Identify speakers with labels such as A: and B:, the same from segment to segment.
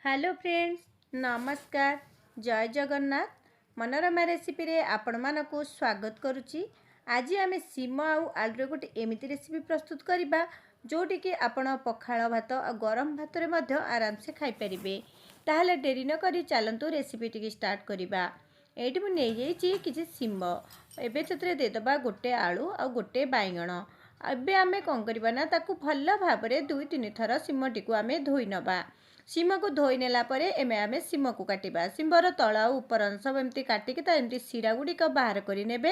A: Hello friends, नमस्कार। जय Jagannath. Manorama recipe रे आपण मानकु स्वागत करुच्ची। आज आम सीम आलू गोटे एमती रेसिपी प्रस्तुत करवा जोटी कि आपण पखाल भात और गरम भात रे आराम से खाई परिबे। ताहले डेरी न करी चलंतु रेसिपी टी स्टार्ट करवा। एठी मु नै जाइछि किछि सीम। एबे सेतरे देदबा गोटे आलू और गोटे बाइगण। एबे आमे कोन करबा ना ताकू भल भाबरे 2-3 थर सीम टिकु आमे धोई नबा। सीम को धोई नेला परे एमे आमे सीम को काटिबा। सीमर तल और ऊपर अंश एमती काटिकी ता एमती सिरा गुड़िक बाहर करि नेबे,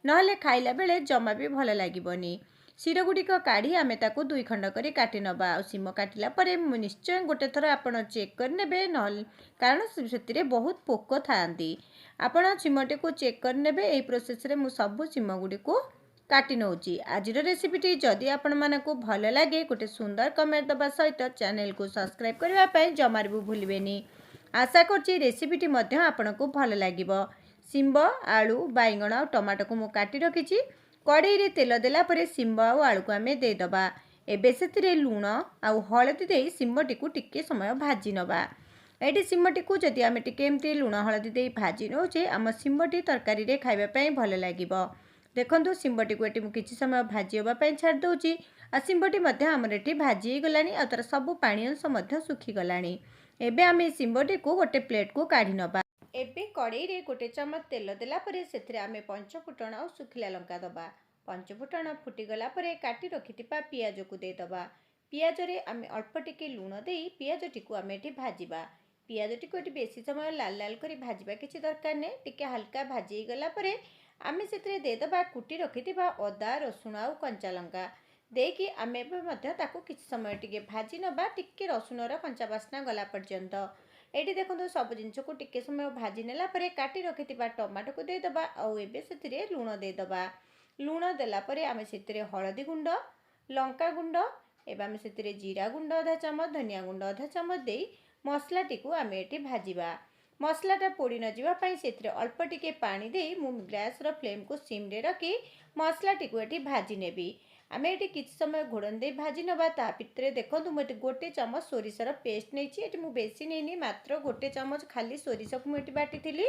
A: नहले खाइला बेले जमा भी भल लागिबनी। सिर गुड़िक काढ़ी आमे ताकू 2 खंड करी काटि नबा। और सीम काटिला परे निश्चय गोटे थर आपण चेक कर नेबे, नहले कारण सेतिरे बहुत पोक थांती। आपण सीमटे को चेक कर नेबे। एई प्रोसेस रे मु सब सीम गुड़िको काटी नौची। आज रेसिपीटी जदि आपण मानकु भल लगे गोटे सुंदर कमेंट दबा सहित चैनल को सब्सक्राइब करने जमार भी भूलें। आशा करछि रेसिपीटी मध्य आपनको भल लागिबो। सीम आलू बाइगण और टमाटो को मु काटी रखिछि। कड़ाई रे तेल देला परे सीम और आलू को आमे दे दबा। एबे सेतिरे लूण और हळदी देई सीमटी को टिके समय भाजी नबा। एटी सीमटी को जदि आमे टिके एमती लूण हळदी देई भाजी नौचे आम सीमटी तरकारी रे खाइबा पई भल लागिबो। देखो सीमटी को ये किसी समय भाजी हाँपाई छाड़ दूची। आ सीमटी आमर ये भाजी गला और तार सब पानी अंश सुखीगला। एबे आम सीमटी को गोटे प्लेट को काढ़ी नबा। एबे कड़ाई रे गोटे चमच तेल देला परे सेथिरे आमे पंचफुटण और सुखिला लंका दबा। पंचफुटण फुटीगला परे काटी रखिथिबा पियाज को दे दबा। पियाज रे आमे अल्प टिके लूण देई पियाज टिकु आमे एठी भाजीबा। पियाज टिकु एठी बेसी समय लाल लाल करी भाजीबा किछि दरकार नै। टिके हल्का भाजी गला परे आमे सेतिरे दे दबा कुटी रखिथिबा अदा रसुण और कंचा लंका देकी आमे ताकू किछि समय टिके भाजी नबा। टिके रसुणर कंचा बास्ना गला पर्यंत। एठी देखंतु सब जिंस को टिके समय भाजी नेला परे काटी रखिथिबा टमाटो को दे दबा। और एबे सेतिरे लूण दे दबा। लूण देला परे आमे सेतिरे हळदी गुंड, लंका गुंड एबे आमे सेतिरे जीरा गुंड आधा चमच, धनिया गुंड आधा चमच देई मसला टिकु आमे एठी भाजीबा। मसलाटा पोड़ी न जीवा पाई सेतिरे अल्प टिके पानी देई मु गैस रो फ्लेम को सिम रे रखी मसला टिकु एठी भाजी नेबी। आमे एठी किछि समय घोड़न दे भाजी नबा। ता भितरे देखंतु मु एठी गोटे चमच सोरिषर पेस्ट नेछि। एठी मु बेसी नेनी, मात्र गोटे चमच खाली सोरिष को मु एठी बाटिथिली।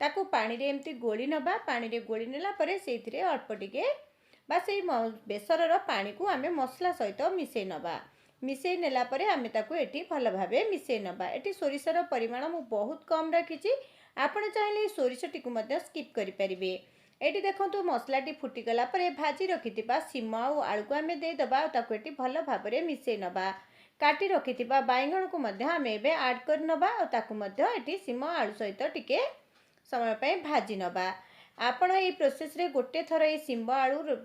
A: ताकू पानी रे एमती गोली नबा। पानी रे गोली नेला परे सेथिरे अल्प टिके बास एई बेसर रो पानी को आमे मसला सहित मिसै नबा। मिसै नेला परे आमे ताकू एठी भल भाबे मिसै नबा। एठी सोरिषर परिमाण मु बहुत कम रखिछि। आपण चाहिले सोरिष टिकु मध्य स्किप करि परिबे। एठी देखंतु मसलाटी फुटीगला परे भाजी रखिथिबा सीम और आलू को आमे दे दबा। ताकू एठी भल भाबरे मिसै नबा। काटी रखिथिबा बाइगण को मध्य आमे एबे ऐड कर नबा। और ताकू मध्य एठी सीम आलू सहित टिके समय पय भाजी नबा। आपण एई प्रोसेस रे गोटे थर एई सीम आलू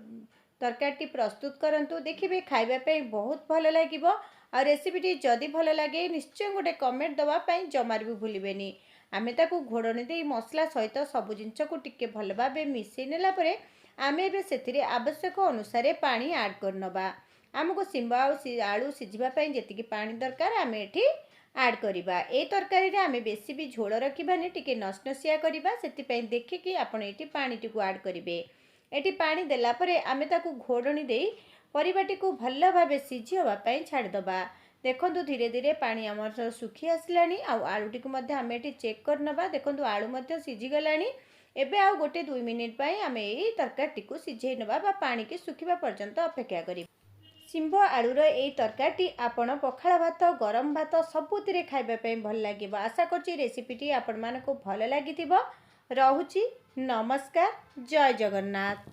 A: तरकारी प्रस्तुत करंतु। देखिबे खाइबा पे बहुत भल लागिबो। और रेसिपीटी जदि भल लगे निश्चय गोटे कमेंट दवा पाई जमार भी भूलें। आमे ताकू घोड़नी दे मसला सहित सब जिनस को टिके भल भाबे मिसै नेला परे आमे एबे सेथिरे आवश्यक अनुसार पानी ऐड कर नबा। आमको सीम आलू सिझिबा पई जेतिकी पानी दरकार आमे एठी ऐड करिबा। ए तरकारी रे आमे बेसी भी झोल रखिबानी, टिके नसनसिया करिबा। सेति पई देखिकी आपण एठी पानी टिकु ऐड करिवे। एठी पानी देला परे आमे ताकू घोड़नी देई परिबाटी को भल भाबे सिझी होबा पई छाड़ दबा। देखंतु धीरे धीरे पानी हमर सुखी आसलानी। आउ आलूटी को मध्य आमे एठी चेक कर नबा। देखंतु आलू मध्य सिझी गलानी। एबे आउ गोटे 2 मिनिट पई आमे एई तरकारी को सिझै नबा बा पानी के सुखिबा पर्यंत अपेक्षा करी। सीम आलूर एई तरकारी आपण पखाल भात, गरम भात सबुतिरे खाइबा पई भल लागिबो। आशा करछि रेसिपीटी आपण मानको भल लागिथिबो। रहुछि नमस्कार। जय जगन्नाथ।